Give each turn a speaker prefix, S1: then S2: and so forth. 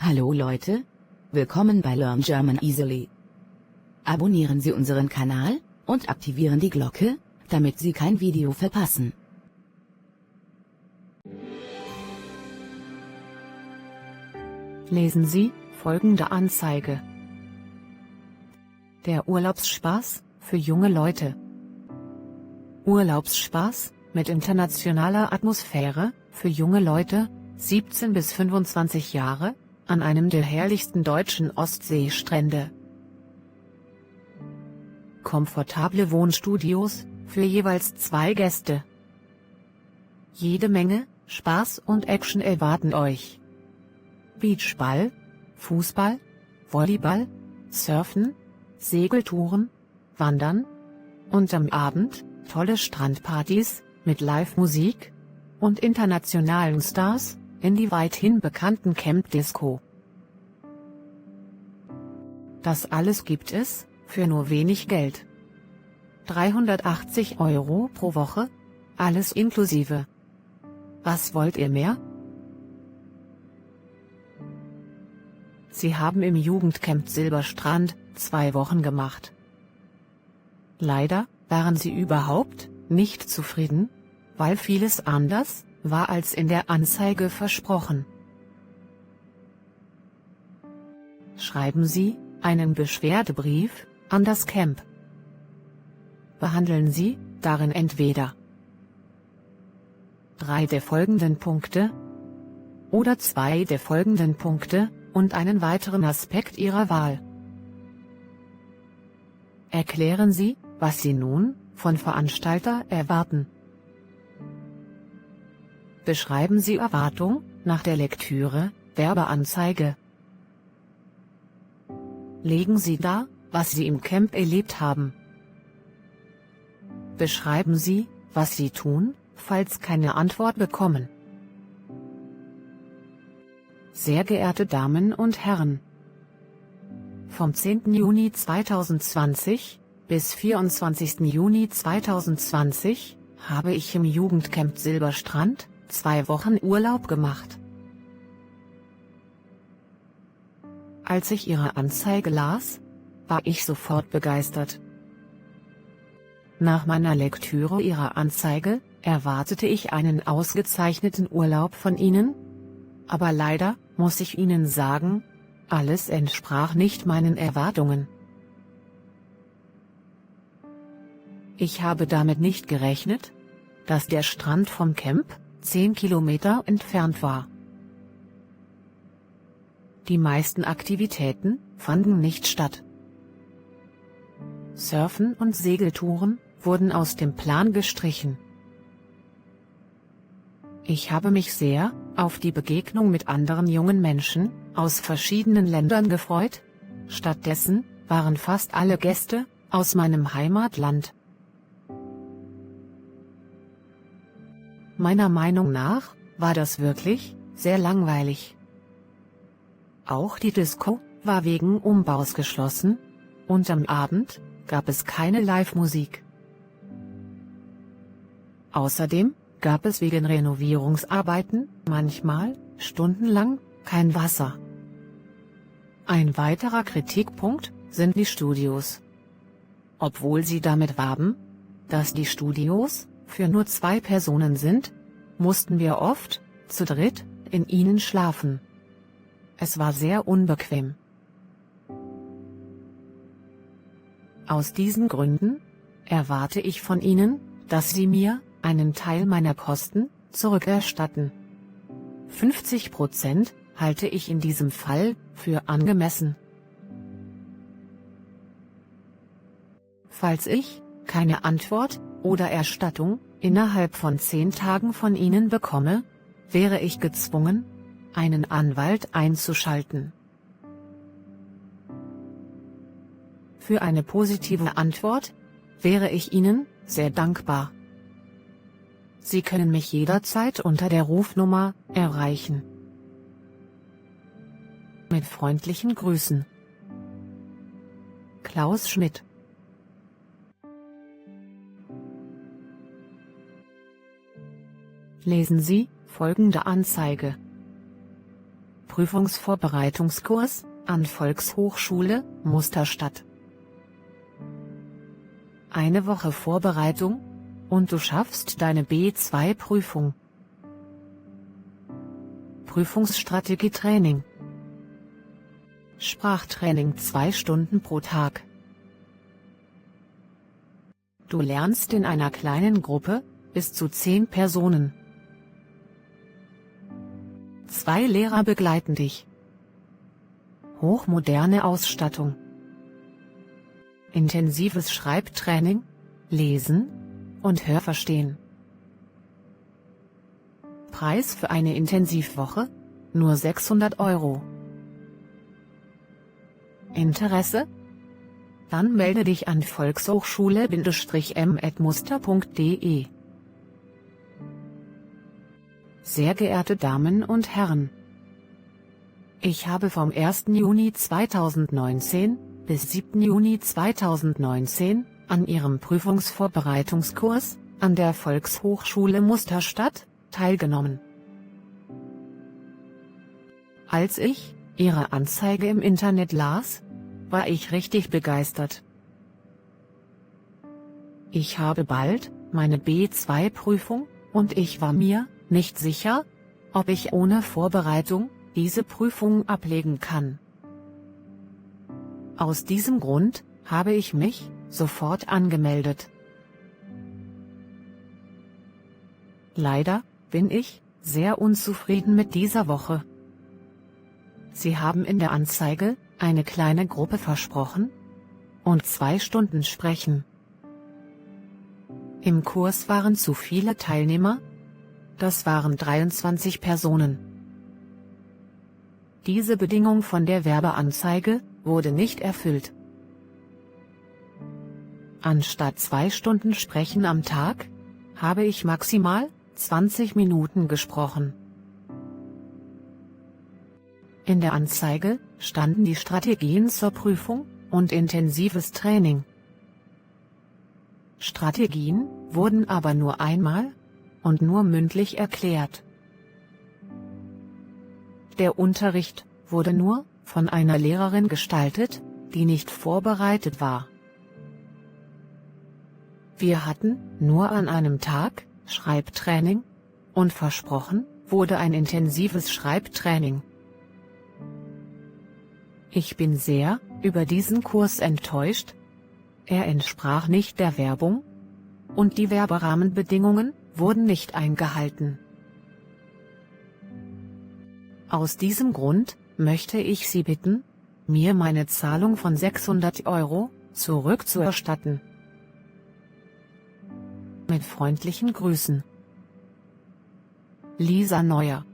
S1: Hallo Leute, willkommen bei Learn German Easily. Abonnieren Sie unseren Kanal und aktivieren die Glocke, damit Sie kein Video verpassen.
S2: Lesen Sie folgende Anzeige. Der Urlaubsspaß für junge Leute. Urlaubsspaß mit internationaler Atmosphäre für junge Leute, 17 bis 25 Jahre, an einem der herrlichsten deutschen Ostseestrände. Komfortable Wohnstudios für jeweils 2 Gäste. Jede Menge Spaß und Action erwarten euch. Beachball, Fußball, Volleyball, Surfen, Segeltouren, Wandern und am Abend tolle Strandpartys mit Live-Musik und internationalen Stars in die weithin bekannten Camp Disco. Das alles gibt es für nur wenig Geld. 380 € pro Woche, alles inklusive. Was wollt ihr mehr? Sie haben im Jugendcamp Silberstrand 2 Wochen gemacht. Leider waren sie überhaupt nicht zufrieden, weil vieles anders war als in der Anzeige versprochen. Schreiben Sie einen Beschwerdebrief an das Camp. Behandeln Sie darin entweder 3 der folgenden Punkte oder 2 der folgenden Punkte und einen weiteren Aspekt Ihrer Wahl. Erklären Sie, was Sie nun von Veranstalter erwarten. Beschreiben Sie Erwartung nach der Lektüre, Werbeanzeige. Legen Sie dar, was Sie im Camp erlebt haben. Beschreiben Sie, was Sie tun, falls keine Antwort bekommen. Sehr geehrte Damen und Herren, vom 10. Juni 2020 bis 24. Juni 2020 habe ich im Jugendcamp Silberstrand 2 Wochen Urlaub gemacht. Als ich Ihre Anzeige las, war ich sofort begeistert. Nach meiner Lektüre Ihrer Anzeige erwartete ich einen ausgezeichneten Urlaub von Ihnen, aber leider muss ich Ihnen sagen, alles entsprach nicht meinen Erwartungen. Ich habe damit nicht gerechnet, dass der Strand vom Camp 10 Kilometer entfernt war. Die meisten Aktivitäten fanden nicht statt. Surfen und Segeltouren wurden aus dem Plan gestrichen. Ich habe mich sehr auf die Begegnung mit anderen jungen Menschen aus verschiedenen Ländern gefreut, stattdessen waren fast alle Gäste aus meinem Heimatland. Meiner Meinung nach war das wirklich sehr langweilig. Auch die Disco war wegen Umbaus geschlossen, und am Abend gab es keine Live-Musik. Außerdem gab es wegen Renovierungsarbeiten manchmal stundenlang kein Wasser. Ein weiterer Kritikpunkt sind die Studios. Obwohl sie damit warben, dass die Studios für nur 2 Personen sind, mussten wir oft zu dritt in ihnen schlafen. Es war sehr unbequem. Aus diesen Gründen erwarte ich von Ihnen, dass Sie mir einen Teil meiner Kosten zurückerstatten. 50% halte ich in diesem Fall für angemessen. Falls ich keine Antwort oder Erstattung innerhalb von 10 Tagen von Ihnen bekomme, wäre ich gezwungen, einen Anwalt einzuschalten. Für eine positive Antwort wäre ich Ihnen sehr dankbar. Sie können mich jederzeit unter der Rufnummer erreichen. Mit freundlichen Grüßen. Klaus Schmidt. Lesen Sie folgende Anzeige. Prüfungsvorbereitungskurs an Volkshochschule Musterstadt. Eine Woche Vorbereitung und du schaffst deine B2-Prüfung. Prüfungsstrategietraining. Sprachtraining 2 Stunden pro Tag. Du lernst in einer kleinen Gruppe, bis zu 10 Personen. 2 Lehrer begleiten dich. Hochmoderne Ausstattung. Intensives Schreibtraining, Lesen und Hörverstehen. Preis für eine Intensivwoche? Nur 600 €. Interesse? Dann melde dich an volkshochschule-m@muster.de. Sehr geehrte Damen und Herren, ich habe vom 1. Juni 2019 bis 7. Juni 2019 an Ihrem Prüfungsvorbereitungskurs an der Volkshochschule Musterstadt teilgenommen. Als ich Ihre Anzeige im Internet las, war ich richtig begeistert. Ich habe bald meine B2-Prüfung und ich war mir nicht sicher, ob ich ohne Vorbereitung diese Prüfung ablegen kann. Aus diesem Grund habe ich mich sofort angemeldet. Leider bin ich sehr unzufrieden mit dieser Woche. Sie haben in der Anzeige eine kleine Gruppe versprochen und 2 Stunden sprechen. Im Kurs waren zu viele Teilnehmer, das waren 23 Personen. Diese Bedingung von der Werbeanzeige wurde nicht erfüllt. Anstatt 2 Stunden Sprechen am Tag, habe ich maximal 20 Minuten gesprochen. In der Anzeige standen die Strategien zur Prüfung und intensives Training. Strategien wurden aber nur einmal und nur mündlich erklärt. Der Unterricht wurde nur von einer Lehrerin gestaltet, die nicht vorbereitet war. Wir hatten nur an einem Tag Schreibtraining und versprochen wurde ein intensives Schreibtraining. Ich bin sehr über diesen Kurs enttäuscht. Er entsprach nicht der Werbung und die Werberahmenbedingungen wurden nicht eingehalten. Aus diesem Grund möchte ich Sie bitten, mir meine Zahlung von 600 € zurückzuerstatten. Mit freundlichen Grüßen. Lisa Neuer.